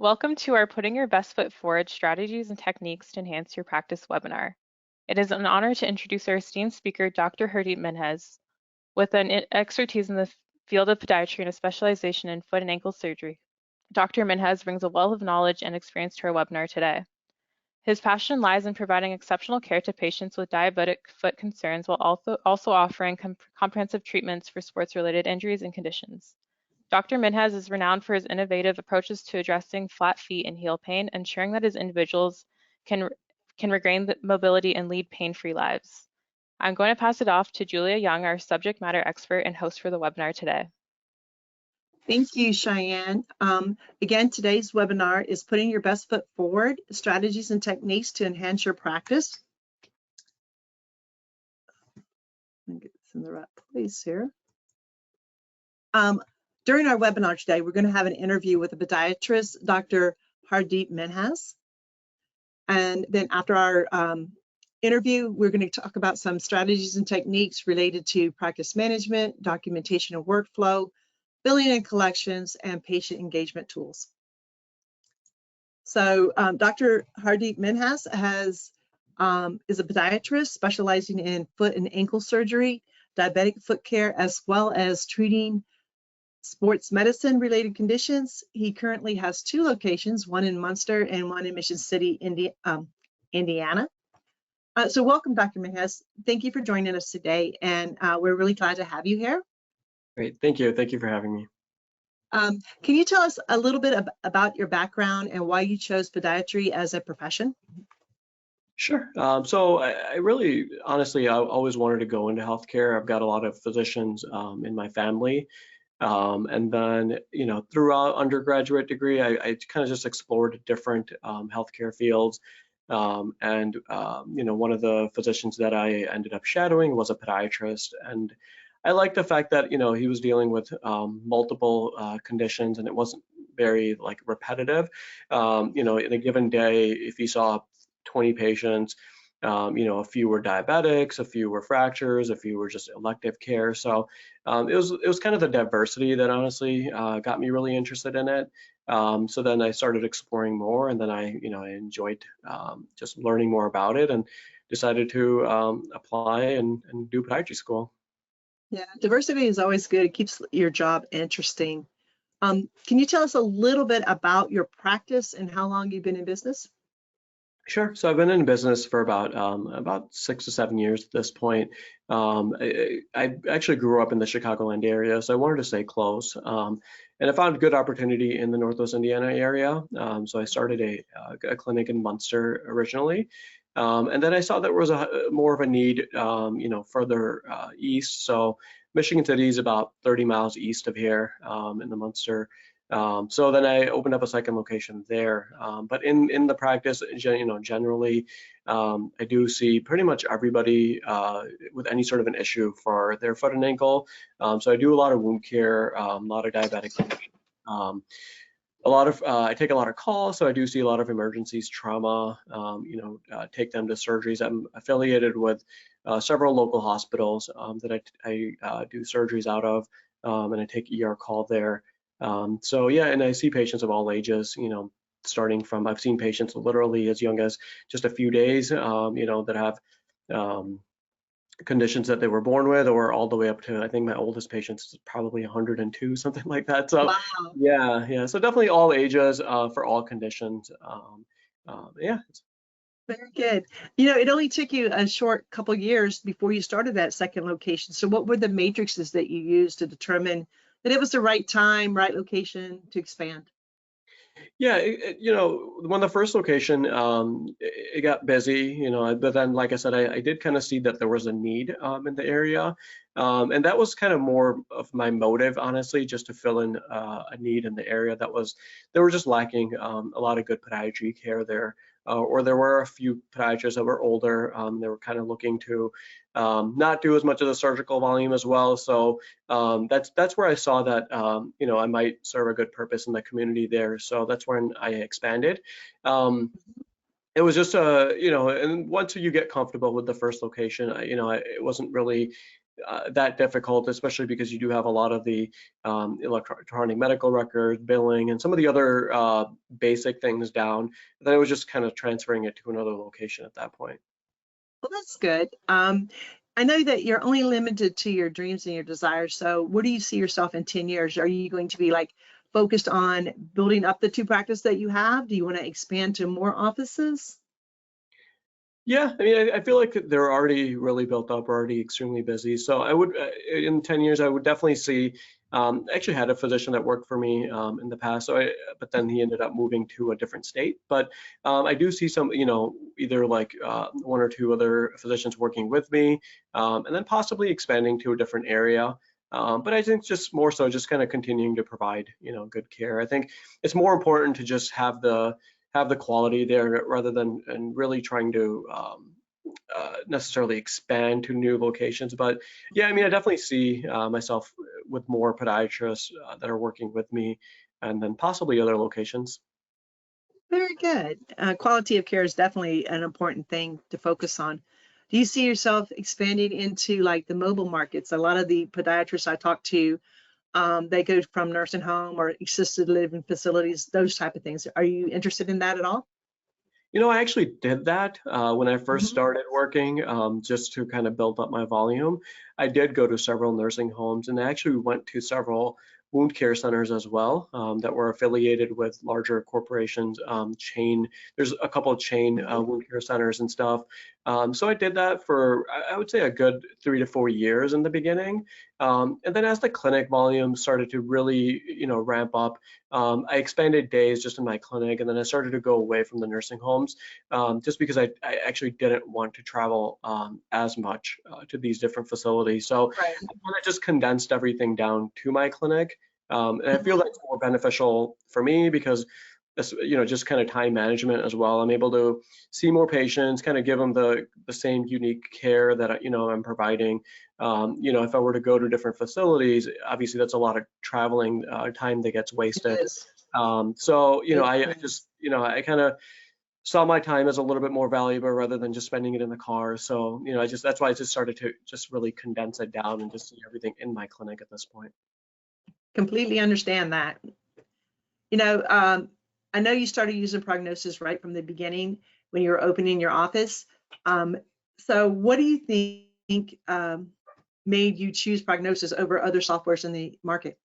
Welcome to our Putting Your Best Foot Forward Strategies and Techniques to Enhance Your Practice webinar. It is an honor to introduce our esteemed speaker, Dr. Hardeep Minhas. With an expertise in the field of podiatry and a specialization in foot and ankle surgery, Dr. Minhas brings a wealth of knowledge and experience to our webinar today. His passion lies in providing exceptional care to patients with diabetic foot concerns while also offering comprehensive treatments for sports-related injuries and conditions. Dr. Minhas is renowned for his innovative approaches to addressing flat feet and heel pain, ensuring that his individuals can regain the mobility and lead pain-free lives. I'm going to pass it off to Julia Young, our subject matter expert and host for the webinar today. Thank you, Cheyenne. Again, today's webinar is Putting Your Best Foot Forward, Strategies and Techniques to Enhance Your Practice. Let me get this in the right place here. During our webinar today, we're going to have an interview with a podiatrist, Dr. Hardeep Minhas. And then after our interview, we're going to talk about some strategies and techniques related to practice management, documentation and workflow, billing and collections, and patient engagement tools. So Dr. Hardeep Minhas is a podiatrist specializing in foot and ankle surgery, diabetic foot care, as well as treating sports medicine related conditions. He currently has 2 locations, one in Munster and one in Mission City, Indiana. So welcome, Dr. Minhas. Thank you for joining us today, and we're really glad to have you here. Great, thank you. Thank you for having me. Can you tell us a little bit about your background and why you chose podiatry as a profession? Sure. So I really, honestly, I always wanted to go into healthcare. I've got a lot of physicians in my family. And then, throughout undergraduate degree, I kind of just explored different healthcare fields. One of the physicians that I ended up shadowing was a podiatrist. And I like the fact that, he was dealing with multiple conditions, and it wasn't very repetitive. In a given day, if he saw 20 patients, a few were diabetics, a few were fractures, a few were just elective care. So it was kind of the diversity that honestly got me really interested in it. So then I started exploring more, and then I enjoyed just learning more about it, and decided to apply and do podiatry school. Yeah, diversity is always good. It keeps your job interesting. Can you tell us a little bit about your practice and how long you've been in business? Sure. So I've been in business for about 6 to 7 years at this point. I actually grew up in the Chicagoland area, so I wanted to stay close. And I found a good opportunity in the Northwest Indiana area. So I started a clinic in Munster originally. And then I saw that there was more of a need, further east. So Michigan City is about 30 miles east of here in the Munster. So then I opened up a second location there. But in the practice, generally, I do see pretty much everybody with any sort of an issue for their foot and ankle. So I do a lot of wound care, a lot of diabetic. I take a lot of calls, so I do see a lot of emergencies, trauma, take them to surgeries. I'm affiliated with several local hospitals that I do surgeries out of, and I take ER call there. So yeah, and I see patients of all ages, starting from, I've seen patients literally as young as just a few days, that have conditions that they were born with, or all the way up to, I think my oldest patient is probably 102, something like that. So wow. Yeah. So definitely all ages for all conditions. Yeah. Very good. It only took you a short couple years before you started that second location. So what were the matrices that you used to determine that it was the right time, right location to expand? Yeah, when the first location, it got busy, but then, like I said, I did kind of see that there was a need in the area. And that was kind of more of my motive, honestly, just to fill in a need in the area they were just lacking a lot of good podiatry care there. Or there were a few podiatrists that were older. They were kind of looking to not do as much of the surgical volume as well. So that's where I saw that I might serve a good purpose in the community there. So that's when I expanded. It was just and once you get comfortable with the first location, it wasn't really that difficult, especially because you do have a lot of the electronic medical records, billing, and some of the other basic things down. Then it was just kind of transferring it to another location at that point. Well, that's good. I know that you're only limited to your dreams and your desires. So where do you see yourself in 10 years? Are you going to be like focused on building up the 2 practices that you have? Do you want to expand to more offices? Yeah, I mean, I feel like they're already really built up, already extremely busy. So I would, in 10 years, I would definitely see. I actually had a physician that worked for me in the past, but then he ended up moving to a different state. But I do see some, either like 1 or 2 other physicians working with me, and then possibly expanding to a different area. But I think just more so just kind of continuing to provide, good care. I think it's more important to just have the quality there rather than and really trying to necessarily expand to new locations. But yeah, I mean, I definitely see myself with more podiatrists that are working with me, and then possibly other locations. Very good. Quality of care is definitely an important thing to focus on. Do you see yourself expanding into like the mobile markets? A lot of the podiatrists I talk to, they go from nursing home or assisted living facilities, those type of things. Are you interested in that at all? I actually did that when I first Mhm. started working, just to kind of build up my volume. I did go to several nursing homes, and I actually went to several wound care centers as well that were affiliated with larger corporations. There's a couple of chain wound care centers and stuff. So I did that for, I would say, a good 3 to 4 years in the beginning. And then as the clinic volume started to really, ramp up, I expanded days just in my clinic, and then I started to go away from the nursing homes just because I actually didn't want to travel as much to these different facilities. So Right. I kind of just condensed everything down to my clinic. And I feel Mhm. that's more beneficial for me because this, just kind of time management as well. I'm able to see more patients, kind of give them the same unique care that I'm providing. If I were to go to different facilities, obviously that's a lot of traveling time that gets It wasted. is. So It I is. just I kind of saw my time as a little bit more valuable rather than just spending it in the car. So that's why I just started to just really condense it down and just see everything in my clinic at this point. Completely understand that. You know, I know you started using prognosis right from the beginning when you were opening your office. Um, so what do you think made you choose prognosis over other softwares in the market?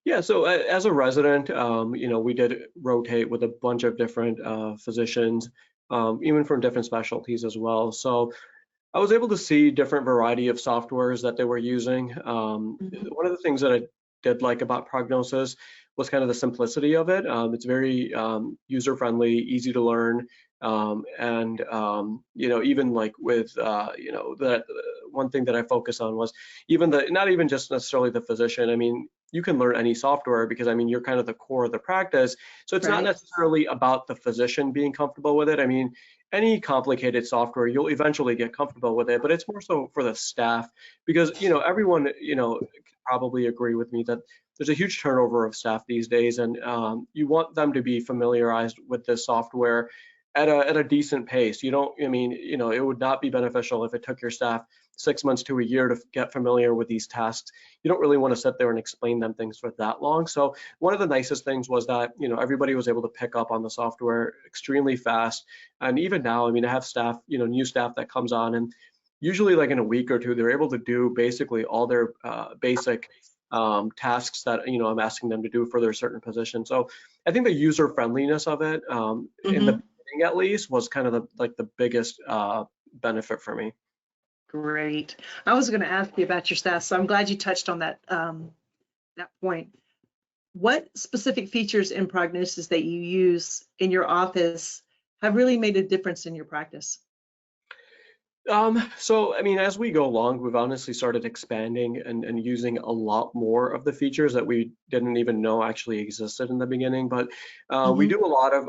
Yeah, so as a resident, we did rotate with a bunch of different physicians, even from different specialties as well. So I was able to see different variety of softwares that they were using. Mhm. One of the things that I did like about Prognosis was kind of the simplicity of it. It's very user-friendly, easy to learn, and even like with that one thing that I focus on was even not even just necessarily the physician. I mean, you can learn any software because I mean you're kind of the core of the practice. So it's not Right. necessarily about the physician being comfortable with it. I mean, any complicated software, you'll eventually get comfortable with it, but it's more so for the staff because, everyone, can probably agree with me that there's a huge turnover of staff these days, and you want them to be familiarized with this software at a decent pace. You don't, I mean, it would not be beneficial if it took your staff 6 months to a year to get familiar with these tasks. You don't really want to sit there and explain them things for that long. So one of the nicest things was that, everybody was able to pick up on the software extremely fast. And even now, I mean, I have staff, new staff that comes on, and usually like in a week or two, they're able to do basically all their basic tasks that, I'm asking them to do for their certain position. So I think the user friendliness of it in the Hmm. beginning at least was kind of the biggest benefit for me. Great. I was going to ask you about your staff, so I'm glad you touched on that point. What specific features in prognosis that you use in your office have really made a difference in your practice? So I mean, as we go along, we've honestly started expanding and using a lot more of the features that we didn't even know actually existed in the beginning. But we Hmm. do a lot of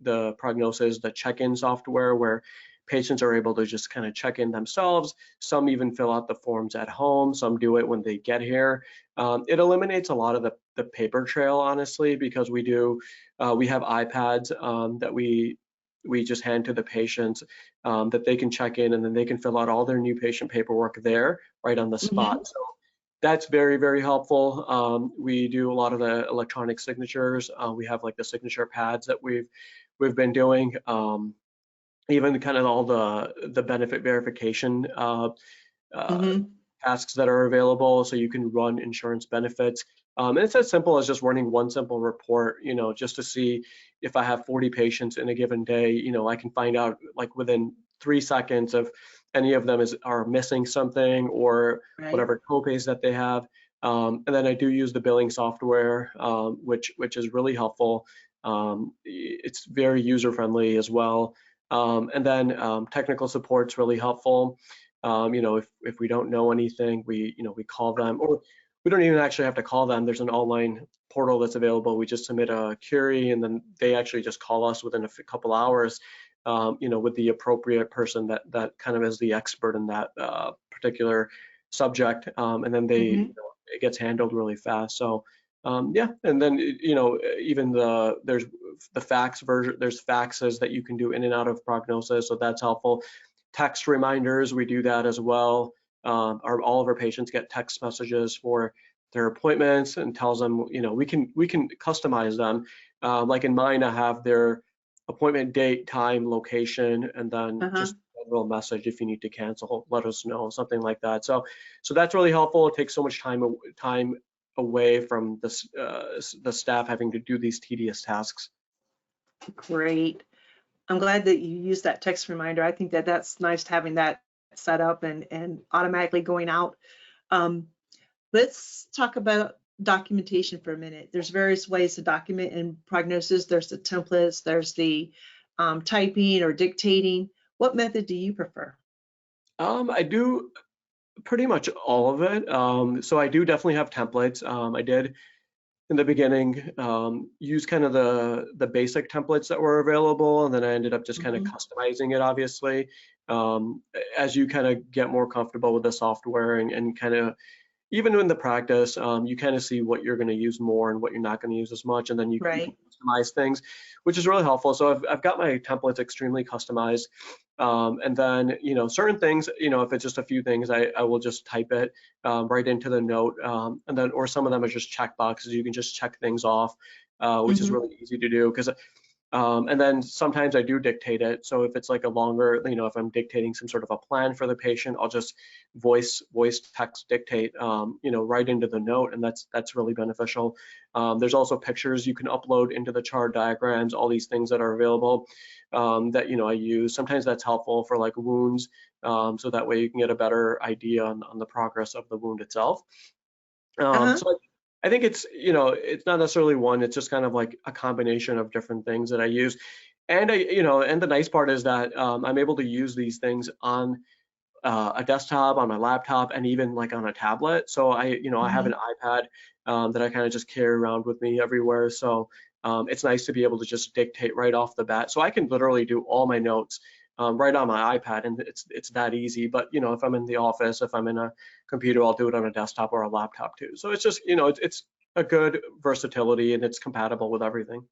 the prognosis, the check-in software where patients are able to just kind of check in themselves. Some even fill out the forms at home. Some do it when they get here. It eliminates a lot of the paper trail, honestly, because we have iPads that we we just hand to the patients that they can check in, and then they can fill out all their new patient paperwork there right on the Mhm. spot. So that's very, very helpful. We do a lot of the electronic signatures. We have like the signature pads that we've been doing. Even kind of all the benefit verification uh, Mhm. tasks that are available, so you can run insurance benefits. And it's as simple as just running one simple report, just to see if I have 40 patients in a given day, I can find out like within 3 seconds if any of them are missing something or Right. whatever copays that they have. And then I do use the billing software, which is really helpful. It's very user friendly as well. And then technical support's really helpful. If we don't know anything, we call them, or we don't even actually have to call them. There's an online portal that's available. We just submit a query, and then they actually just call us within a couple hours, with the appropriate person that kind of is the expert in that particular subject, and then Mhm. it gets handled really fast. So yeah, and then even there's the fax version. There's faxes that you can do in and out of prognosis, so that's helpful. Text reminders, we do that as well. All of our patients get text messages for their appointments and tells them, we can customize them. Like in mine, I have their appointment date, time, location, and then Uh-huh. just a little message if you need to cancel, let us know, something like that. So that's really helpful. It takes so much time away from the staff having to do these tedious tasks. Great. I'm glad that you use that text reminder. I think that that's nice having that set up and automatically going out. Um, let's talk about documentation for a minute. There's various ways to document in prognosis. There's the templates, there's the typing or dictating. What method do you prefer? I do pretty much all of it. So I do definitely have templates. I did in the beginning use kind of the basic templates that were available, and then I ended up just kind of Mhm. customizing it, obviously. As you kind of get more comfortable with the software and kind of even in the practice, you kind of see what you're going to use more and what you're not going to use as much, and then you can Right. customize things, which is really helpful. So I've got my templates extremely customized, and then certain things, if it's just a few things, I will just type it right into the note, and then or some of them are just check boxes. You can just check things off, which is Mhm. really easy to do because and then sometimes I do dictate it. So if it's like a longer, if I'm dictating some sort of a plan for the patient, I'll just voice text dictate, right into the note, and that's really beneficial. There's also pictures you can upload into the chart, diagrams, all these things that are available that I use. Sometimes that's helpful for like wounds, so that way you can get a better idea on the progress of the wound itself. Uh-huh. So I think it's not necessarily one, it's just kind of like a combination of different things that I use. And and the nice part is that I'm able to use these things on a desktop, on my laptop, and even like on a tablet. So I have an Mhm. iPad that I kind of just carry around with me everywhere. So it's nice to be able to just dictate right off the bat. So I can literally do all my notes right on my iPad, and it's that easy. But if I'm in the office, if I'm in a computer, I'll do it on a desktop or a laptop too. So it's just it's a good versatility, and it's compatible with everything.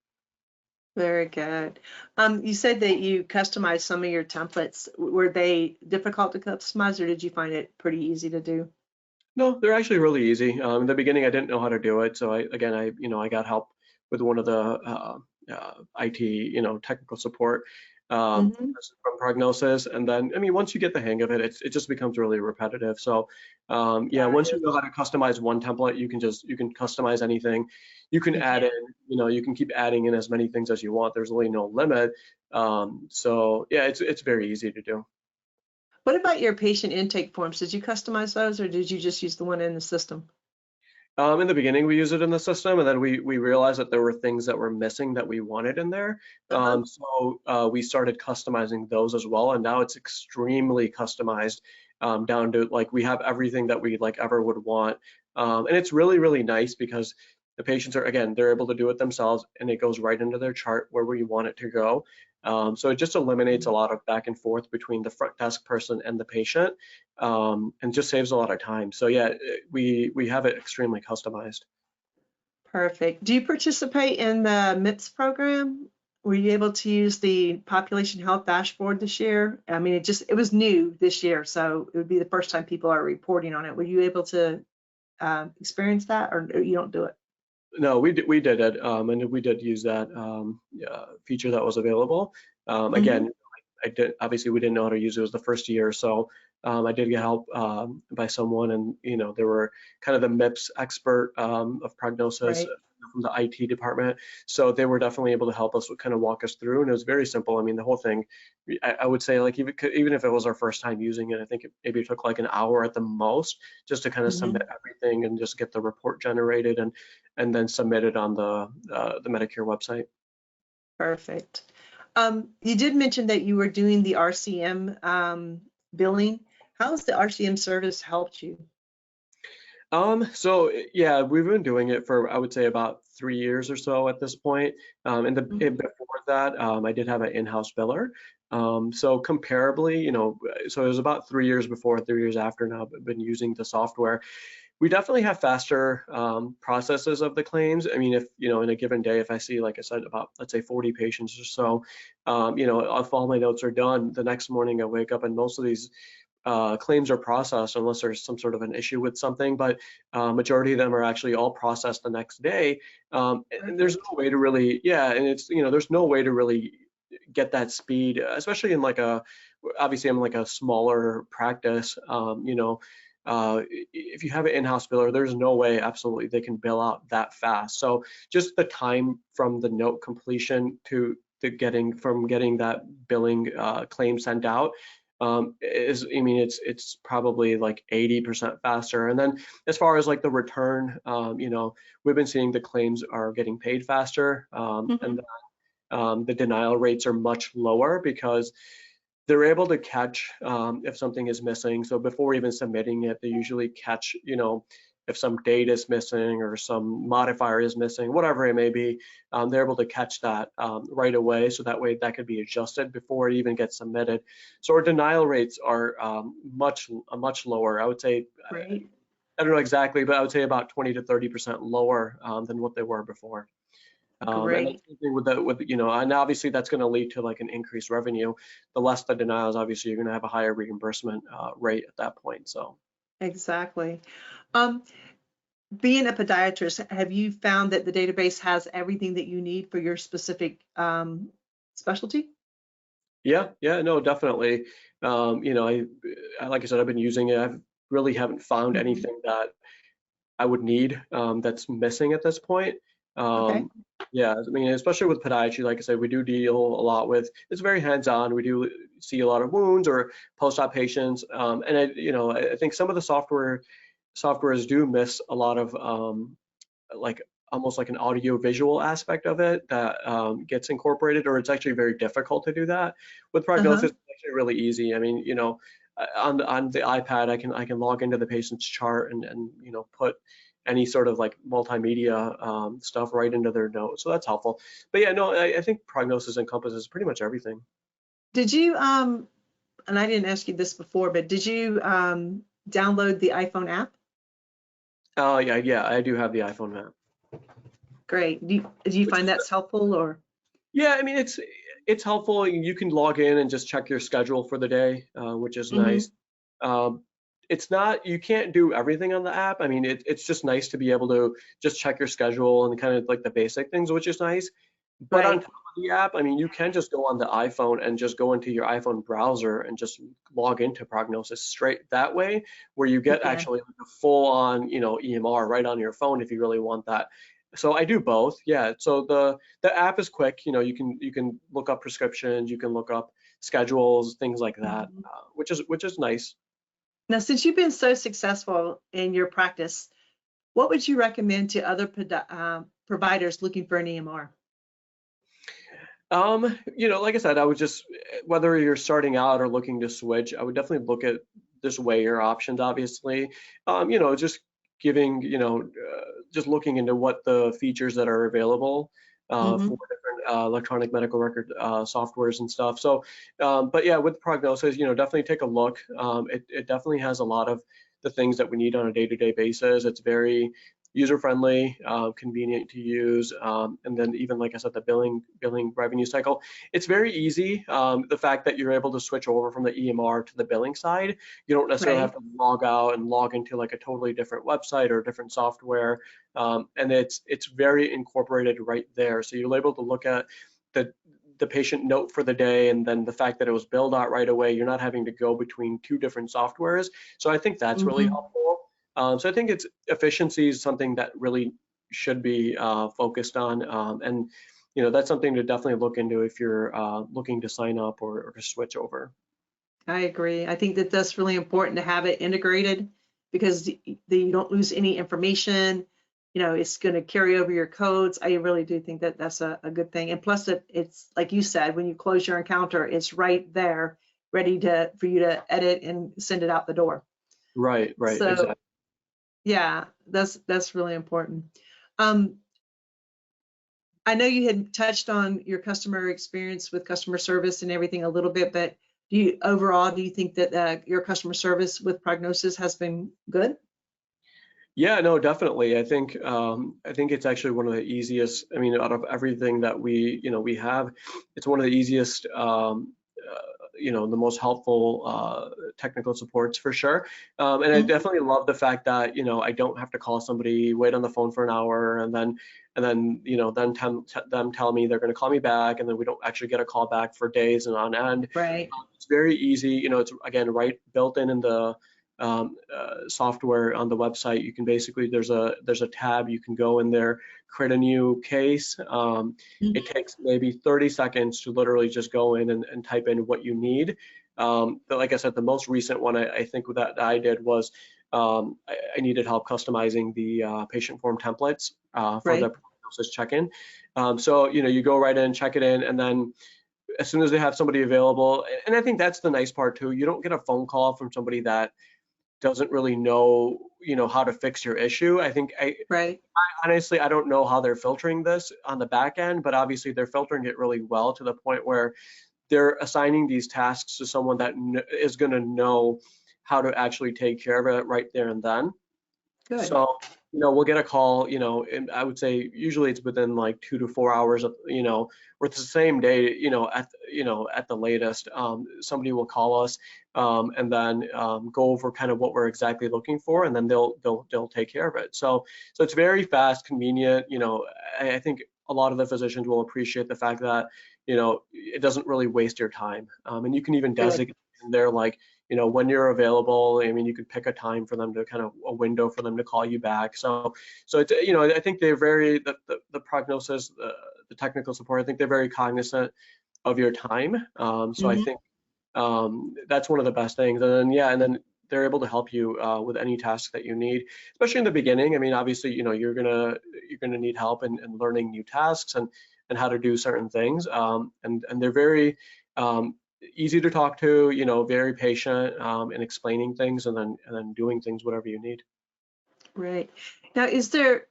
Very good. You said that you customized some of your templates. Were they difficult to customize, or did you find it pretty easy to do? No, they're actually really easy. In the beginning, I didn't know how to do it, so I got help with one of the IT, technical support Mhm. from Prognosis, and then I mean, once you get the hang of it, it just becomes really repetitive. So, yeah, Got once you it. know how to customize one template, you can customize anything. You can You add in, can. you can keep adding in as many things as you want. There's really no limit. So yeah, it's very easy to do. What about your patient intake forms? Did you customize those, or did you just use the one in the system? In the beginning, we used it in the system, and then we realized that there were things that were missing that we wanted in there. Uh-huh. So we started customizing those as well, and now it's extremely customized down to like we have everything that we like ever would want, and it's really really nice because the patients are again they're able to do it themselves, and it goes right into their chart where we want it to go. So it just eliminates a lot of back and forth between the front desk person and the patient, and just saves a lot of time. So yeah, we have it extremely customized. Perfect. Do you participate in the MIPS program? were you able to use the population health dashboard this year? I mean, it was new this year, so it would be the first time people are reporting on it. Were you able to experience that, or you don't do it? No, we did it, and we did use that feature that was available. Mm-hmm. Again, I did obviously we didn't know how to use it. It was the first year, so I did get help by someone, and they were kind of the MIPS expert of prognosis Right. from the IT department. So they were definitely able to help us kind of walk us through, and it was very simple. I mean, the whole thing, I would say, like even if it was our first time using it, I think maybe it took like an hour at the most just to kind of Mm-hmm. submit everything and just get the report generated and then submit it on the Medicare website. Perfect. You did mention that you were doing the RCM billing. How has the RCM service helped you? So yeah, we've been doing it for I would say about 3 years or so at this point. Before that, I did have an in-house biller. So comparably, so it was about 3 years before, 3 years after now, I've been using the software. We definitely have faster processes of the claims. I mean, if in a given day, if I see, like I said, about let's say 40 patients or so, if all my notes are done, the next morning I wake up and most of these claims are processed unless there's some sort of an issue with something, but majority of them are actually all processed the next day. And there's Perfect. no way to really, yeah, and it's, there's no way to really get that speed, especially in like obviously I'm like a smaller practice, if you have an in-house biller, there's no way absolutely they can bill out that fast. So just the time from the note completion to getting that billing claim sent out I mean, it's probably like 80% faster. And then as far as like the return, we've been seeing the claims are getting paid faster, Mm-hmm. and the denial rates are much lower because they're able to catch if something is missing. So before even submitting it, they usually catch, if some date is missing or some modifier is missing, whatever it may be, they're able to catch that right away. So that way that could be adjusted before it even gets submitted. So our denial rates are much lower. I would say, Great. I don't know exactly, but I would say about 20 to 30% lower than what they were before. And that's Great. something and obviously that's going to lead to like an increased revenue. The less the denials, obviously, you're going to have a higher reimbursement rate at that point. So, Exactly. Um, Being a podiatrist, have you found that the database has everything that you need for your specific specialty? yeah, no, definitely. Like I said, I've been using it. I really haven't found Mhm. anything that I would need that's missing at this point. Okay. Um, yeah, I mean, especially with podiatry, like I said, we do deal a lot with, it's very hands-on. We do see a lot of wounds or post-op patients. And I think some of the softwares do miss a lot of like almost like an audio visual aspect of it that gets incorporated, or it's actually very difficult to do that. With prognosis, Uh-huh. it's actually really easy. I mean, on the iPad, I can log into the patient's chart and put any sort of like multimedia stuff right into their notes. So that's helpful. But yeah, no, I think prognosis encompasses pretty much everything. Did you and I didn't ask you this before, but did you download the iPhone app? Oh yeah, I do have the iPhone app, Great. Do you which find is that's helpful or? yeah. I mean, it's helpful. You can log in and just check your schedule for the day, which is Hmm. nice. Um, it's not, you can't do everything on the app. I mean, it's just nice to be able to just check your schedule and kind of like the basic things, which is nice. But on Right. top of the app, I mean, you can just go on the iPhone and just go into your iPhone browser and just log into Prognosis straight that way, where you get Yeah. actually like a full on, EMR right on your phone if you really want that. So I do both. Yeah. So the app is quick. You can look up prescriptions, you can look up schedules, things like that, Mhm. which is nice. Now, since you've been so successful in your practice, what would you recommend to other providers looking for an EMR? Like I said, I would just, whether you're starting out or looking to switch, I would definitely look at just weigh your options, obviously. Just giving, just looking into what the features that are available for Hmm. different electronic medical record softwares and stuff. So, but yeah, with prognosis, definitely take a look. It definitely has a lot of the things that we need on a day-to-day basis. It's very user-friendly, convenient to use, and then even, like I said, the billing revenue cycle. It's very easy. The fact that you're able to switch over from the EMR to the billing side, you don't necessarily have to log out and log into like a totally different website or a different software, and it's very incorporated right there. So you're able to look at the patient note for the day, and then the fact that it was billed out right away. You're not having to go between two different softwares. So I think that's really helpful. So I think it's efficiency is something that really should be focused on, and that's something to definitely look into if you're looking to sign up or to switch over. I agree. I think that that's really important to have it integrated, because you don't lose any information. It's going to carry over your codes. I really do think that that's a good thing. And plus, it's like you said, when you close your encounter, it's right there, ready for you to edit and send it out the door. Right, So, exactly. Yeah, that's really important. I know you had touched on your customer experience with customer service and everything a little bit, but overall, do you think that your customer service with Prognosis has been good? Yeah, no, definitely. I think it's actually one of the easiest. I mean, out of everything that we have, it's one of the easiest. The most helpful technical supports for sure. And I definitely love the fact that I don't have to call somebody, wait on the phone for an hour, and then them tell me they're going to call me back, and then we don't actually get a call back for days and on end. Right. It's very easy. It's again built in the software on the website. You can basically there's a tab, you can go in there, create a new case. It takes maybe 30 seconds to literally just go in and type in what you need. But like I said, the most recent one I think that I did was I needed help customizing the patient form templates for the prognosis check-in. So you go right in, check it in, and then as soon as they have somebody available, and I think that's the nice part too, you don't get a phone call from somebody that doesn't really know how to fix your issue. I think I honestly, I don't know how they're filtering this on the back end, but obviously they're filtering it really well to the point where they're assigning these tasks to someone that is going to know how to actually take care of it right there and then. Good. So we'll get a call, and I would say usually it's within like 2 to 4 hours of, or it's the same day, at the latest. Somebody will call us and then go over kind of what we're exactly looking for, and then they'll take care of it. So it's very fast, convenient. I think a lot of the physicians will appreciate the fact that it doesn't really waste your time, and you can even designate in there like when you're available. I mean, you could pick a time for them to kind of a window for them to call you back. So it's, I think they're very, the prognosis, the technical support, I think they're very cognizant of your time. So I think that's one of the best things. And then they're able to help you with any task that you need, especially in the beginning. I mean, obviously, you're gonna need help in learning new tasks and how to do certain things. And they're very easy to talk to, very patient in explaining things and then doing things whatever you need. Right. Now, is there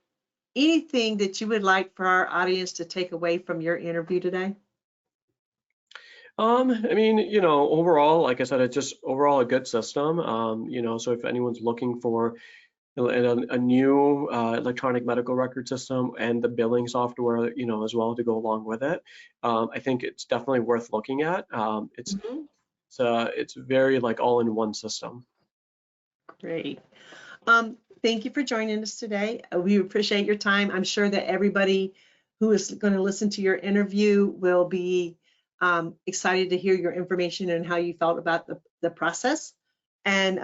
anything that you would like for our audience to take away from your interview today? I mean, overall, like I said, it's just overall a good system. So if anyone's looking for a new electronic medical record system and the billing software, as well to go along with it, I think it's definitely worth looking at. It's very like all in one system. Great. Thank you for joining us today. We appreciate your time. I'm sure that everybody who is going to listen to your interview will be excited to hear your information and how you felt about the process, and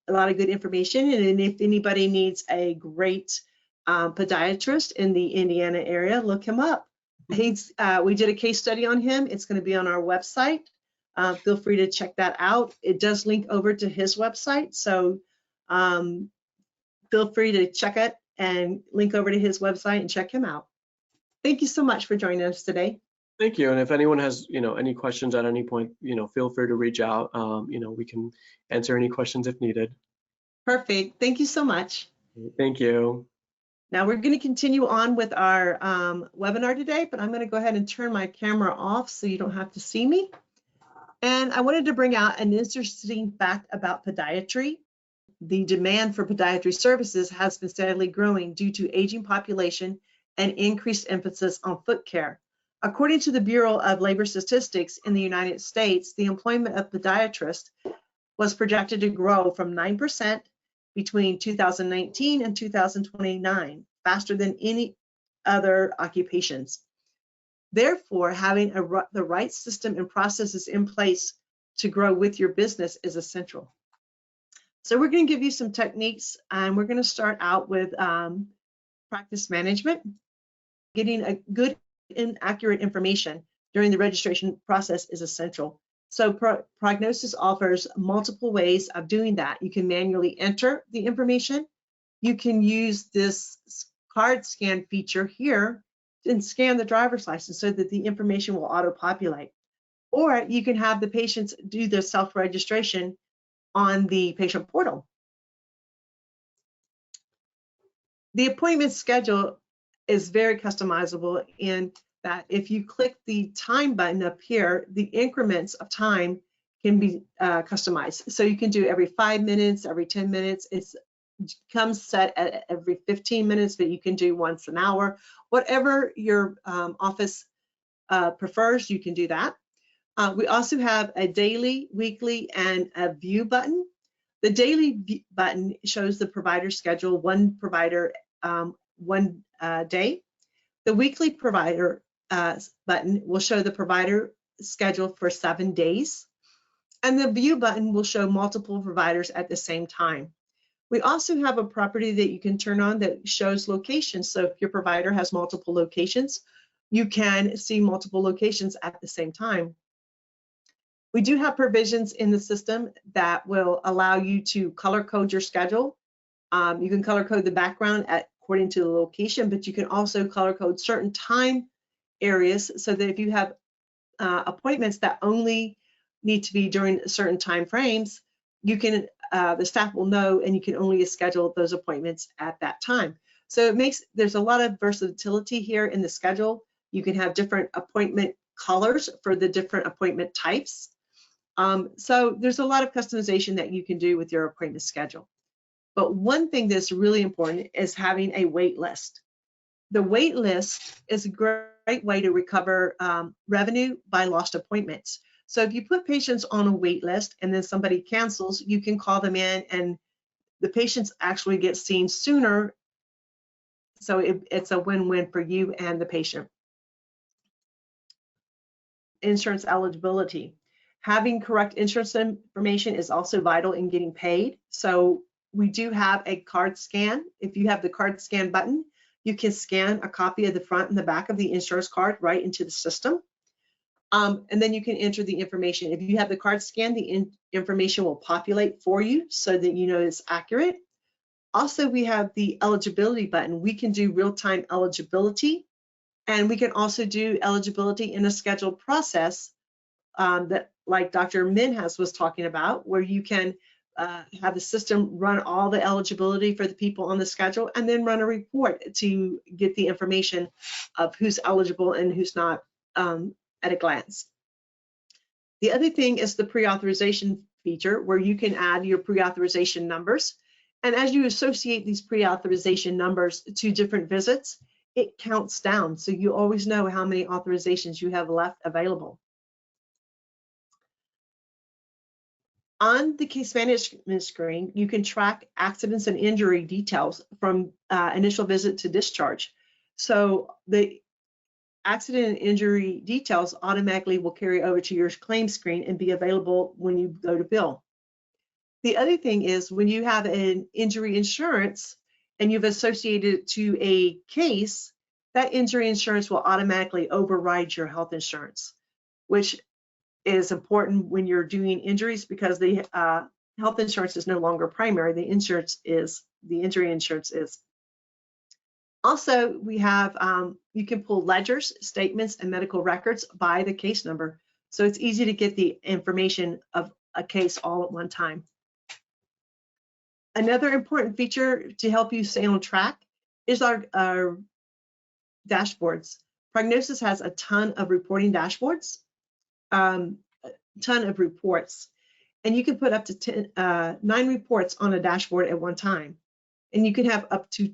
a lot of good information. And if anybody needs a great podiatrist in the Indiana area, look him up. We did a case study on him. It's going to be on our website. Feel free to check that out. It does link over to his website, so feel free to check it and link over to his website and check him out. Thank you so much for joining us today. Thank you. And if anyone has, any questions at any point, feel free to reach out. We can answer any questions if needed. Perfect. Thank you so much. Thank you. Now we're going to continue on with our webinar today, but I'm going to go ahead and turn my camera off so you don't have to see me. And I wanted to bring out an interesting fact about podiatry. the demand for podiatry services has been steadily growing due to aging population and increased emphasis on foot care. According to the Bureau of Labor Statistics in the United States, the employment of podiatrists was projected to grow from 9% between 2019 and 2029, faster than any other occupations. Therefore, having the right system and processes in place to grow with your business is essential. So we're going to give you some techniques, and we're going to start out with practice management. Getting a good and accurate information during the registration process is essential. So Prognosis offers multiple ways of doing that. You can manually enter the information. You can use this card scan feature here and scan the driver's license so that the information will auto-populate. Or you can have the patients do their self-registration on the patient portal. The appointment schedule is very customizable in that if you click the time button up here, the increments of time can be customized. So you can do every 5 minutes, every 10 minutes. It comes set at every 15 minutes, but you can do once an hour. Whatever your office prefers, you can do that. We also have a daily, weekly, and a view button. The daily button shows the provider schedule, one provider, one day. The weekly provider button will show the provider schedule for 7 days. And the view button will show multiple providers at the same time. We also have a property that you can turn on that shows locations. So if your provider has multiple locations, you can see multiple locations at the same time. We do have provisions in the system that will allow you to color code your schedule. You can color code the background according to the location, but you can also color code certain time areas so that if you have appointments that only need to be during certain time frames, you can the staff will know, and you can only schedule those appointments at that time. So there's a lot of versatility here in the schedule. You can have different appointment colors for the different appointment types. So there's a lot of customization that you can do with your appointment schedule. But one thing that's really important is having a wait list. The wait list is a great way to recover revenue by lost appointments. So if you put patients on a wait list and then somebody cancels, you can call them in and the patients actually get seen sooner. So it's a win-win for you and the patient. Insurance eligibility. Having correct insurance information is also vital in getting paid. So we do have a card scan. If you have the card scan button, you can scan a copy of the front and the back of the insurance card right into the system. And then you can enter the information. If you have the card scan, the information will populate for you so that you know it's accurate. Also, we have the eligibility button. We can do real-time eligibility, and we can also do eligibility in a scheduled process that, like Dr. Minhas was talking about, where you can have the system run all the eligibility for the people on the schedule and then run a report to get the information of who's eligible and who's not at a glance. The other thing is the pre-authorization feature, where you can add your pre-authorization numbers. And as you associate these pre-authorization numbers to different visits, it counts down. So you always know how many authorizations you have left available. On the case management screen, you can track accidents and injury details from initial visit to discharge. So the accident and injury details automatically will carry over to your claim screen and be available when you go to bill. The other thing is when you have an injury insurance and you've associated it to a case, that injury insurance will automatically override your health insurance, which is important when you're doing injuries because the health insurance is no longer primary. The injury insurance is. Also, we have, you can pull ledgers, statements, and medical records by the case number. So it's easy to get the information of a case all at one time. Another important feature to help you stay on track is our dashboards. Prognosis has a ton of reporting dashboards, a ton of reports. and you can put up to 9 reports on a dashboard at one time. And you can have up to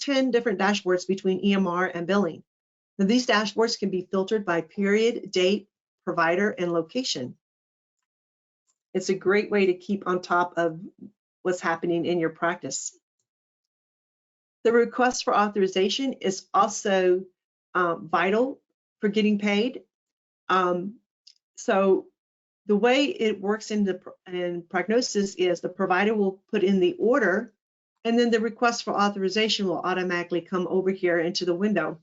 10 different dashboards between EMR and billing. Now, these dashboards can be filtered by period, date, provider, and location. It's a great way to keep on top of what's happening in your practice. The request for authorization is also vital for getting paid. So the way it works in prognosis is the provider will put in the order, and then the request for authorization will automatically come over here into the window.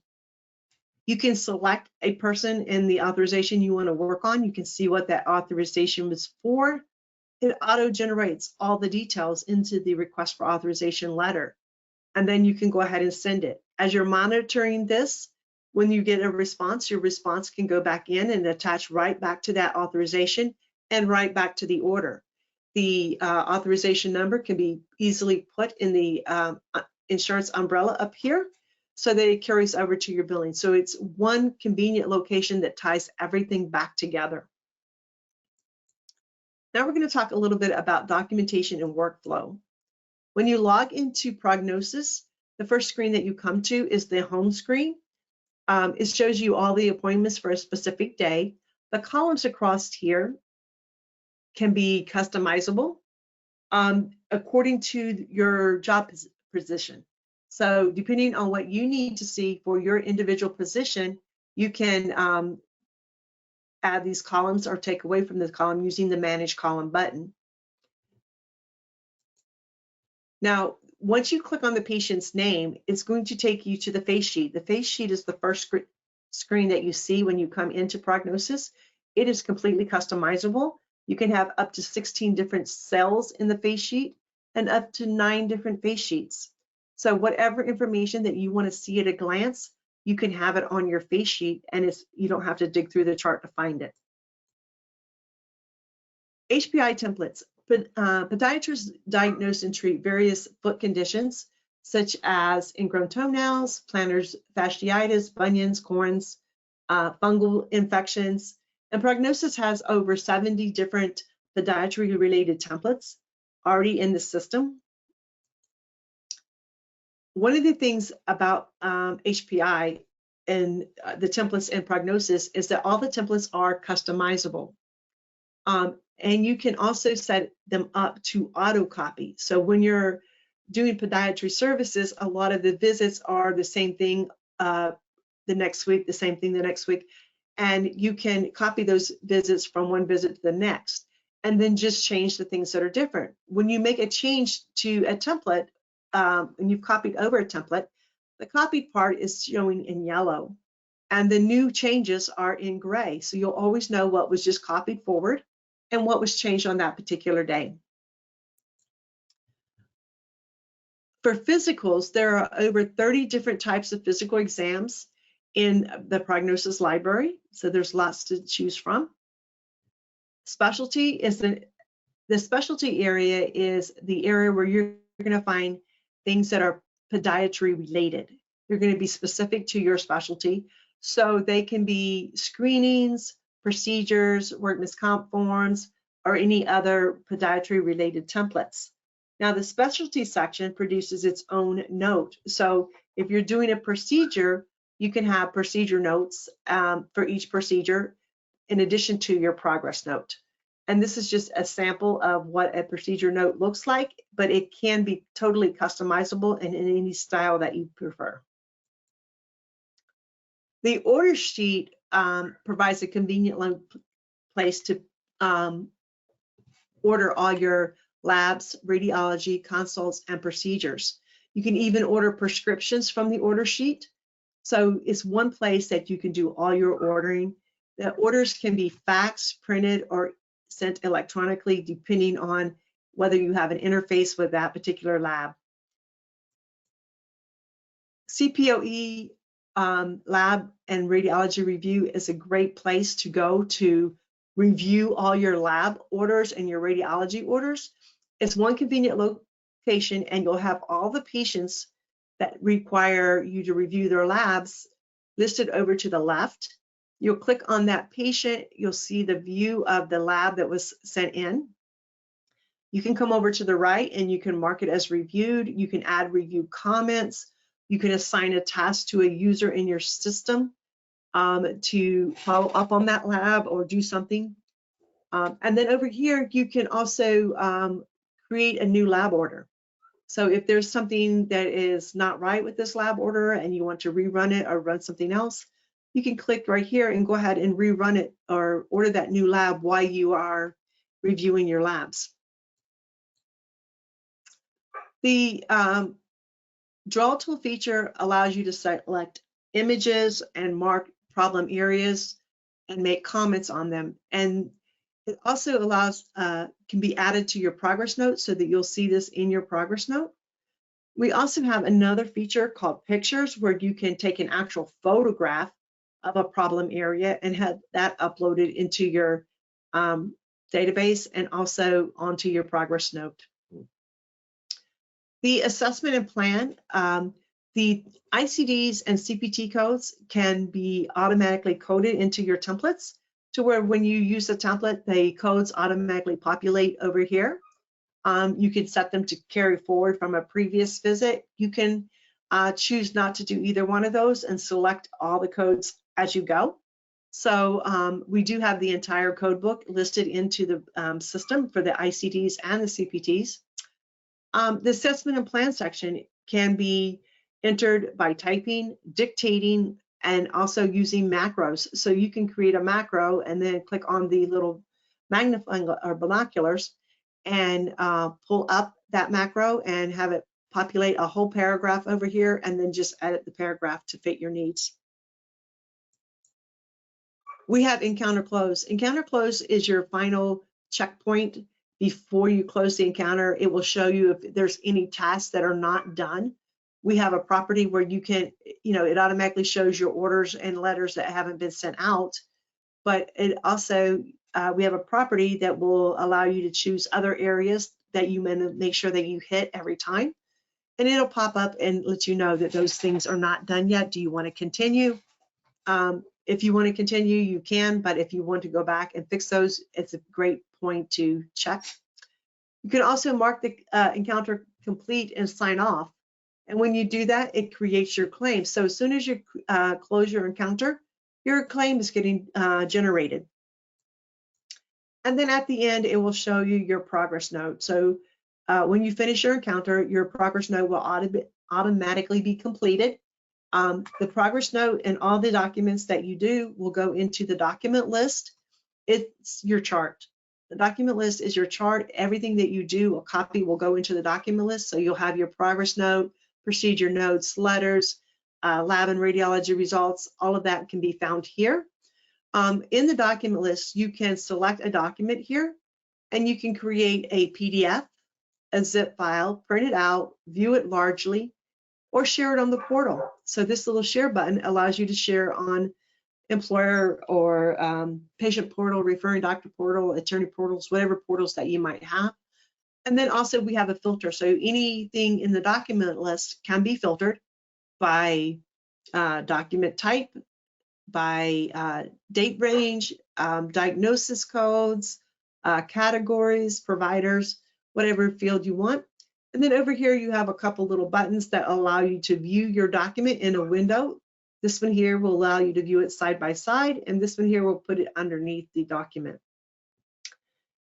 You can select a person in the authorization you want to work on. You can see what that authorization was for. It auto-generates all the details into the request for authorization letter, and then you can go ahead and send it. As you're monitoring this, when you get a response, your response can go back in and attach right back to that authorization and right back to the order. The authorization number can be easily put in the insurance umbrella up here so that it carries over to your billing. So it's one convenient location that ties everything back together. Now we're going to talk a little bit about documentation and workflow. When you log into Prognosis, the first screen that you come to is the home screen. It shows you all the appointments for a specific day. The columns across here can be customizable according to your job position. So depending on what you need to see for your individual position, you can add these columns or take away from the column using the Manage Column button. Now, once you click on the patient's name, it's going to take you to the face sheet. The face sheet is the first screen that you see when you come into Prognosis. It is completely customizable. You can have up to 16 different cells in the face sheet and up to 9 different face sheets. So whatever information that you want to see at a glance, you can have it on your face sheet, and you don't have to dig through the chart to find it. HPI templates. Podiatrists diagnose and treat various foot conditions, such as ingrown toenails, plantar fasciitis, bunions, corns, fungal infections. And Prognosis has over 70 different podiatry-related templates already in the system. One of the things about HPI and the templates in Prognosis is that all the templates are customizable. And you can also set them up to auto copy. So when you're doing podiatry services, a lot of the visits are the same thing the next week, the same thing the next week. And you can copy those visits from one visit to the next, and then just change the things that are different. When you make a change to a template, and you've copied over a template, the copied part is showing in yellow, and the new changes are in gray. So you'll always know what was just copied forward and what was changed on that particular day. For physicals, there are over 30 different types of physical exams in the Prognosis library, so there's lots to choose from. Specialty is the specialty area is the area where you're going to find things that are podiatry related. You're going to be specific to your specialty, so they can be screenings, procedures, workman's comp forms, or any other podiatry related templates. Now, the specialty section produces its own note. So if you're doing a procedure, you can have procedure notes for each procedure in addition to your progress note. And this is just a sample of what a procedure note looks like, but it can be totally customizable in any style that you prefer. The order sheet provides a convenient place to order all your labs, radiology, consults, and procedures. You can even order prescriptions from the order sheet. So it's one place that you can do all your ordering. The orders can be faxed, printed, or sent electronically, depending on whether you have an interface with that particular lab. CPOE lab and radiology review is a great place to go to review all your lab orders and your radiology orders. It's one convenient location, and you'll have all the patients that require you to review their labs listed over to the left. You'll click on that patient, you'll see the view of the lab that was sent in. You can come over to the right and you can mark it as reviewed. You can add review comments. You can assign a task to a user in your system to follow up on that lab or do something. And then over here, you can also create a new lab order. So if there's something that is not right with this lab order and you want to rerun it or run something else, you can click right here and go ahead and rerun it or order that new lab while you are reviewing your labs. The draw tool feature allows you to select images and mark problem areas and make comments on them. And it also allows, can be added to your progress note so that you'll see this in your progress note. We also have another feature called pictures where you can take an actual photograph of a problem area and have that uploaded into your database and also onto your progress note. The assessment and plan, the ICDs and CPT codes can be automatically coded into your templates to where when you use the template, the codes automatically populate over here. You can set them to carry forward from a previous visit. You can choose not to do either one of those and select all the codes as you go. So we do have the entire code book listed into the system for the ICDs and the CPTs. The assessment and plan section can be entered by typing, dictating, and also using macros. So you can create a macro and then click on the little magnifying or binoculars and pull up that macro and have it populate a whole paragraph over here and then just edit the paragraph to fit your needs. We have encounter close. Encounter close is your final checkpoint before you close the encounter. It will show you if there's any tasks that are not done. We have a property where you can, it automatically shows your orders and letters that haven't been sent out, but it also, we have a property that will allow you to choose other areas that you make sure that you hit every time. And it'll pop up and let you know that those things are not done yet. Do you want to continue? If you want to continue, you can, but if you want to go back and fix those, it's a great point to check. You can also mark the encounter complete and sign off. And when you do that, it creates your claim. So as soon as you close your encounter, your claim is getting generated. And then at the end, it will show you your progress note. So when you finish your encounter, your progress note will automatically be completed. The progress note and all the documents that you do will go into the document list. It's your chart. The document list is your chart. Everything that you do, a copy will go into the document list. So you'll have your progress note, procedure notes, letters, lab and radiology results. All of that can be found here. In the document list, you can select a document here and you can create a PDF, a zip file, print it out, view it largely, or share it on the portal. So this little share button allows you to share on employer or patient portal, referring doctor portal, attorney portals, whatever portals that you might have. And then also we have a filter. So anything in the document list can be filtered by document type, by date range, diagnosis codes, categories, providers, whatever field you want. And then over here, you have a couple little buttons that allow you to view your document in a window. This one here will allow you to view it side by side, and this one here will put it underneath the document.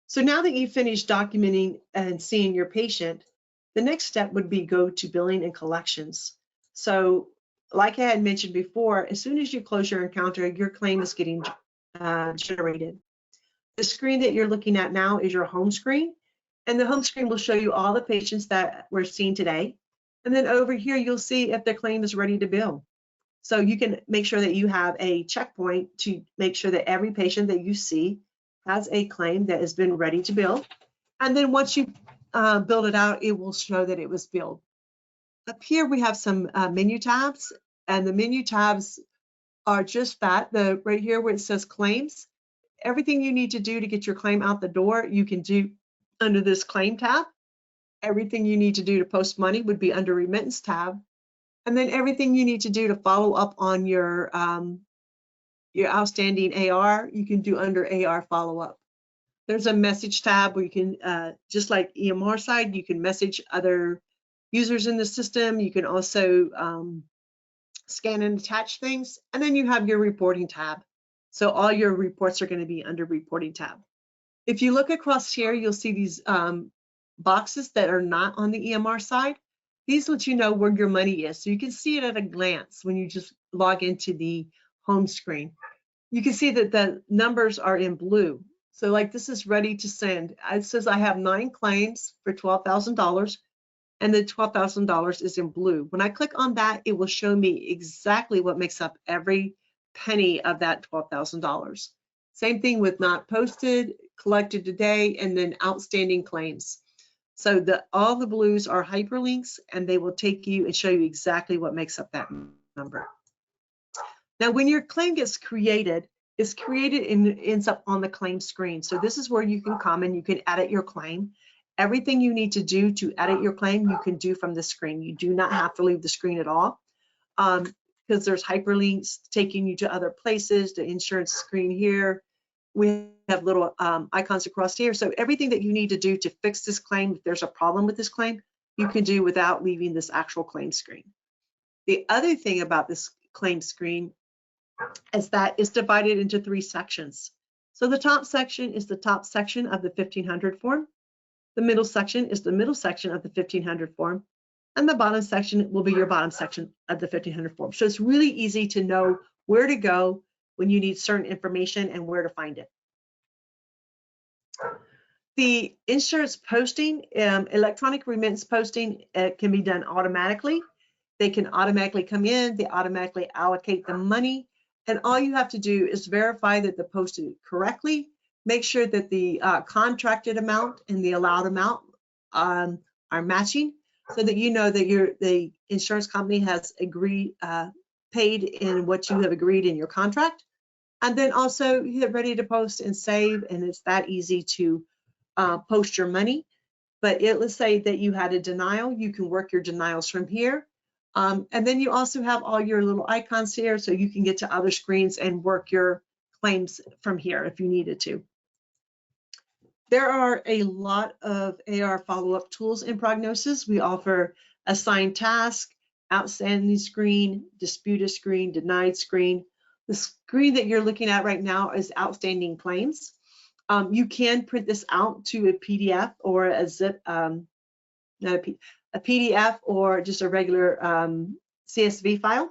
So now that you've finished documenting and seeing your patient, the next step would be go to billing and collections. So like I had mentioned before, as soon as you close your encounter, your claim is getting generated. The screen that you're looking at now is your home screen. And the home screen will show you all the patients that we're seeing today. And then over here, you'll see if their claim is ready to bill. So you can make sure that you have a checkpoint to make sure that every patient that you see has a claim that has been ready to bill. And then once you build it out, it will show that it was billed. Up here, we have some menu tabs, and the menu tabs are just that. Right here where it says claims, everything you need to do to get your claim out the door, you can do under this claim tab. Everything you need to do to post money would be under remittance tab. And then everything you need to do to follow up on your outstanding AR, you can do under AR follow-up. There's a message tab where you can, just like EMR side, you can message other users in the system. You can also scan and attach things. And then you have your reporting tab. So all your reports are going to be under reporting tab. If you look across here, you'll see these boxes that are not on the EMR side. These let you know where your money is. So you can see it at a glance when you just log into the home screen. You can see that the numbers are in blue. So like this is ready to send. It says I have 9 claims for $12,000 and the $12,000 is in blue. When I click on that, it will show me exactly what makes up every penny of that $12,000. Same thing with not posted, collected today, and then outstanding claims. So all the blues are hyperlinks and they will take you and show you exactly what makes up that number. Now, when your claim gets created, it's created and ends up on the claim screen. So this is where you can come and you can edit your claim. Everything you need to do to edit your claim, you can do from the screen. You do not have to leave the screen at all because there's hyperlinks taking you to other places, the insurance screen here. We have little icons across here. So everything that you need to do to fix this claim, if there's a problem with this claim, you can do without leaving this actual claim screen. The other thing about this claim screen is that it's divided into 3 sections. So the top section is the top section of the 1500 form. The middle section is the middle section of the 1500 form. And the bottom section will be your bottom section of the 1500 form. So it's really easy to know where to go when you need certain information and where to find it. The insurance posting, electronic remittance posting, can be done automatically. They can automatically come in, they automatically allocate the money, and all you have to do is verify that they're posted correctly, make sure that the contracted amount and the allowed amount are matching, so that you know that the insurance company has paid in what you have agreed in your contract. And then also hit ready to post and save, and it's that easy to post your money. But let's say that you had a denial, you can work your denials from here. And then you also have all your little icons here, so you can get to other screens and work your claims from here if you needed to. There are a lot of AR follow-up tools in Prognosis. We offer assigned task, outstanding screen, disputed screen, denied screen. The screen that you're looking at right now is outstanding claims. You can print this out to a PDF or a zip, a PDF or just a regular CSV file.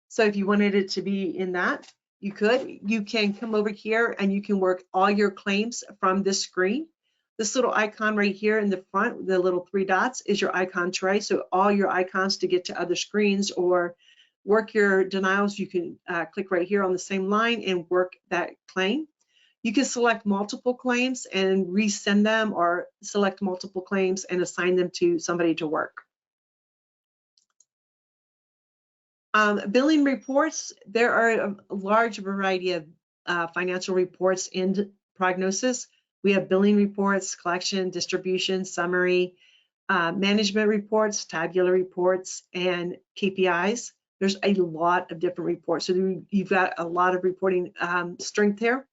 So if you wanted it to be in that, you could. You can come over here and you can work all your claims from this screen. This little icon right here in the front, the little 3 dots, is your icon tray. So all your icons to get to other screens or work your denials, you can click right here on the same line and work that claim. You can select multiple claims and resend them, or select multiple claims and assign them to somebody to work. Billing reports, there are a large variety of financial reports in Prognosis. We have billing reports, collection, distribution, summary, management reports, tabular reports, and KPIs. There's a lot of different reports. So you've got a lot of reporting strength here.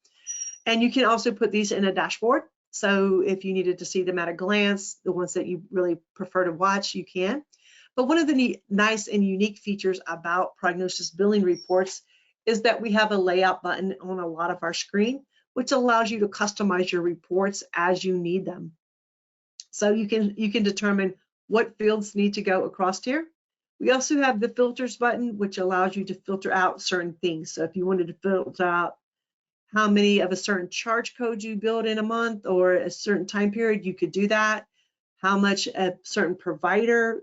And you can also put these in a dashboard. So if you needed to see them at a glance, the ones that you really prefer to watch, you can. But one of the nice and unique features about Prognosis billing reports is that we have a layout button on a lot of our screen, which allows you to customize your reports as you need them. So you can determine what fields need to go across here. We also have the filters button, which allows you to filter out certain things. So if you wanted to filter out how many of a certain charge code you build in a month or a certain time period, you could do that. How much a certain provider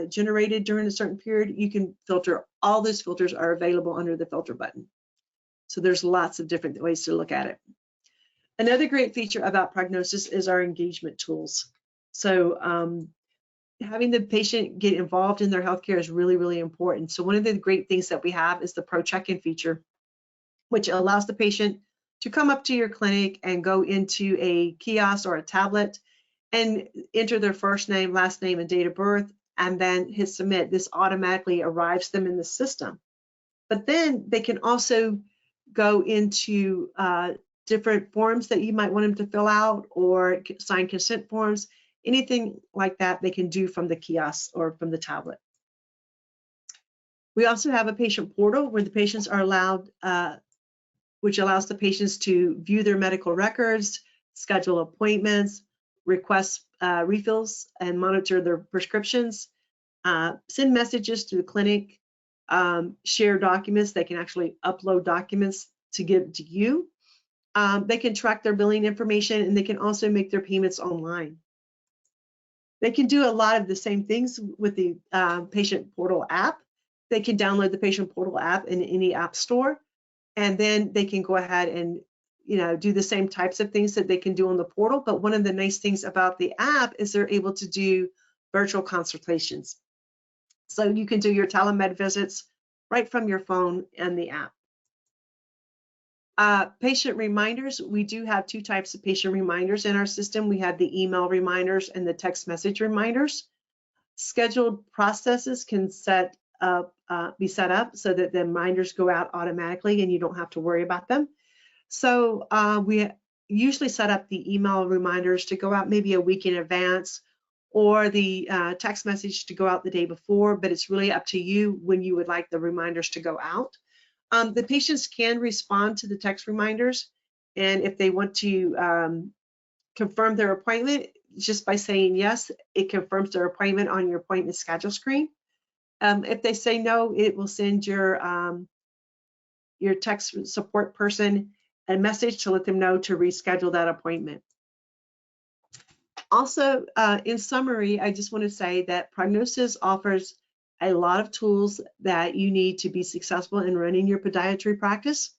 generated during a certain period, you can filter. All those filters are available under the filter button. So there's lots of different ways to look at it. Another great feature about Prognosis is our engagement tools. So having the patient get involved in their healthcare is really, really important. So one of the great things that we have is the Pro Check-in feature, which allows the patient to come up to your clinic and go into a kiosk or a tablet and enter their first name, last name, and date of birth, and then hit submit. This automatically arrives them in the system. But then they can also go into different forms that you might want them to fill out or sign consent forms, anything like that they can do from the kiosk or from the tablet. We also have a patient portal where the patients are allowed, which allows the patients to view their medical records, schedule appointments, request refills, and monitor their prescriptions, send messages to the clinic, share documents. They can actually upload documents to give to you. They can track their billing information, and they can also make their payments online. They can do a lot of the same things with the patient portal app. They can download the patient portal app in any app store, and then they can go ahead and do the same types of things that they can do on the portal. But one of the nice things about the app is they're able to do virtual consultations. So you can do your telemed visits right from your phone and the app. Patient reminders, we do have two types of patient reminders in our system. We have the email reminders and the text message reminders. Scheduled processes can be set up so that the reminders go out automatically and you don't have to worry about them. So we usually set up the email reminders to go out maybe a week in advance, or the text message to go out the day before, but it's really up to you when you would like the reminders to go out. The patients can respond to the text reminders, and if they want to confirm their appointment, just by saying yes, it confirms their appointment on your appointment schedule screen. If they say no, it will send your text support person a message to let them know to reschedule that appointment. Also, in summary, I just want to say that Prognosis offers a lot of tools that you need to be successful in running your podiatry practice.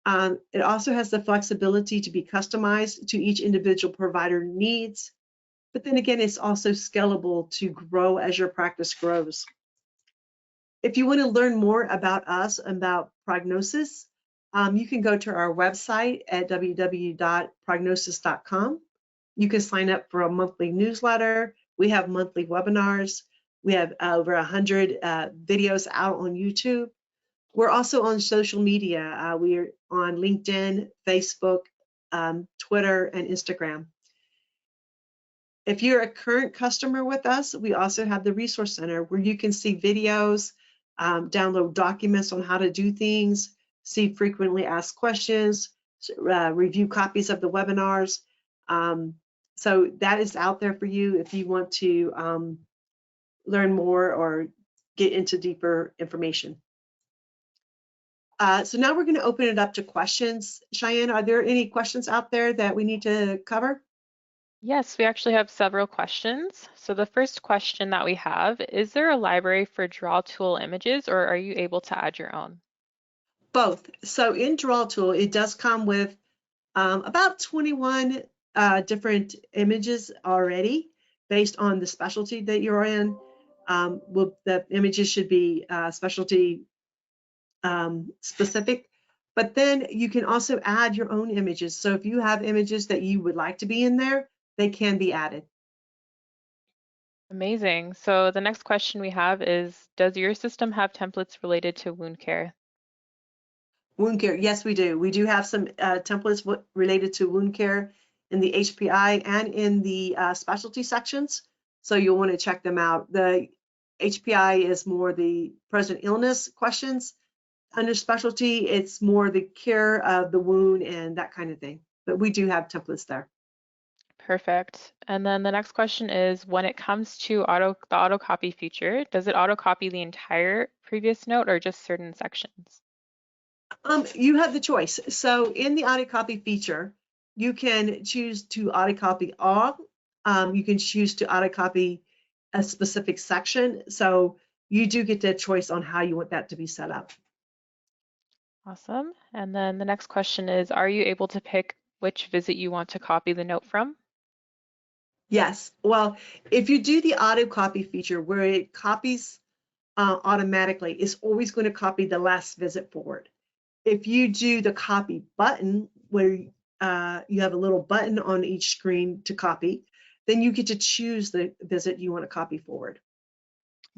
It also has the flexibility to be customized to each individual provider needs. But then again, it's also scalable to grow as your practice grows. If you want to learn more about us, about Prognosis, you can go to our website at www.prognosis.com. You can sign up for a monthly newsletter. We have monthly webinars. We have over 100 videos out on YouTube. We're also on social media. We're on LinkedIn, Facebook, Twitter, and Instagram. If you're a current customer with us, we also have the Resource Center where you can see videos, download documents on how to do things, see frequently asked questions, review copies of the webinars. So that is out there for you if you want to learn more or get into deeper information. So now we're going to open it up to questions. Cheyenne, are there any questions out there that we need to cover? Yes, we actually have several questions. So the first question that we have, is there a library for draw tool images, or are you able to add your own? Both. So in Draw Tool, it does come with about 21 different images already based on the specialty that you're in. The images should be specialty specific, but then you can also add your own images. So if you have images that you would like to be in there, they can be added. Amazing. So the next question we have is, does your system have templates related to wound care? Wound care, yes, we do. We do have some templates related to wound care in the HPI and in the specialty sections. So you'll want to check them out. The HPI is more the present illness questions. Under specialty, it's more the care of the wound and that kind of thing. But we do have templates there. Perfect. And then the next question is, when it comes to the auto copy feature, does it auto copy the entire previous note or just certain sections? You have the choice. So in the auto copy feature, you can choose to auto copy all. You can choose to auto copy a specific section. So you do get the choice on how you want that to be set up. Awesome. And then the next question is, are you able to pick which visit you want to copy the note from? Yes. Well, if you do the auto copy feature where it copies automatically, it's always going to copy the last visit forward. If you do the copy button where you have a little button on each screen to copy, then you get to choose the visit you want to copy forward.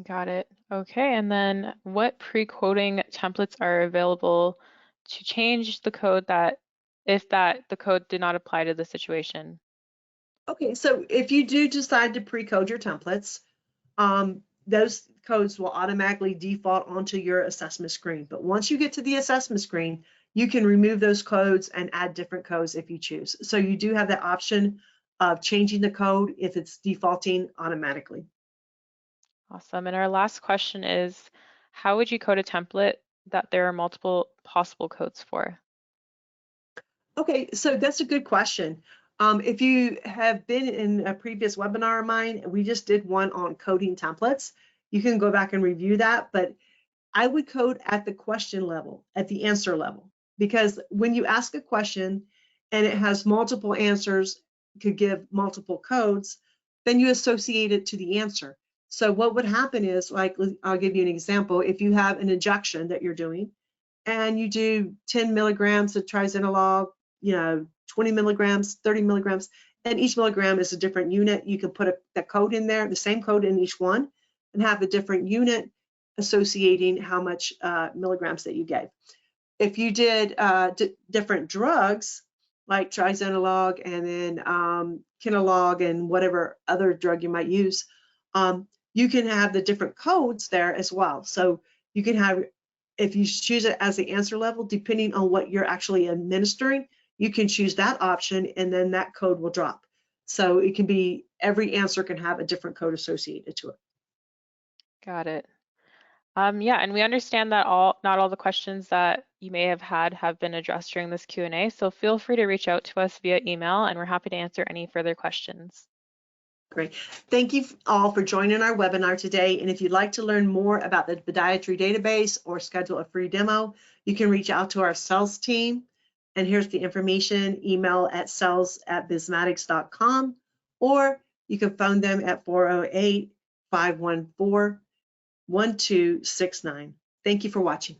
Got it. Okay. And then what pre-coding templates are available to change the code that if the code did not apply to the situation? Okay, so if you do decide to pre-code your templates, those codes will automatically default onto your assessment screen. But once you get to the assessment screen, you can remove those codes and add different codes if you choose. So you do have the option of changing the code if it's defaulting automatically. Awesome. And our last question is, how would you code a template that there are multiple possible codes for? Okay, so that's a good question. If you have been in a previous webinar of mine, we just did one on coding templates. You can go back and review that, but I would code at the question level, at the answer level, because when you ask a question and it has multiple answers, could give multiple codes, then you associate it to the answer. So what would happen is, like, I'll give you an example. If you have an injection that you're doing and you do 10 milligrams of triazonolog, 20 milligrams, 30 milligrams, and each milligram is a different unit, you can put the code in there, the same code in each one, and have a different unit associating how much milligrams that you gave. If you did different drugs, like triazonolog and then Kinalog and whatever other drug you might use, you can have the different codes there as well. So you can have, if you choose it as the answer level, depending on what you're actually administering, you can choose that option and then that code will drop. So it can be, every answer can have a different code associated to it. Got it. Yeah, and we understand that not all the questions that you may have had have been addressed during this Q&A, so feel free to reach out to us via email and we're happy to answer any further questions. Great. Thank you all for joining our webinar today. And if you'd like to learn more about the Podiatry database or schedule a free demo, you can reach out to our sales team. And here's the information: email at sales@bizmatics.com, or you can phone them at 408-514-1269. Thank you for watching.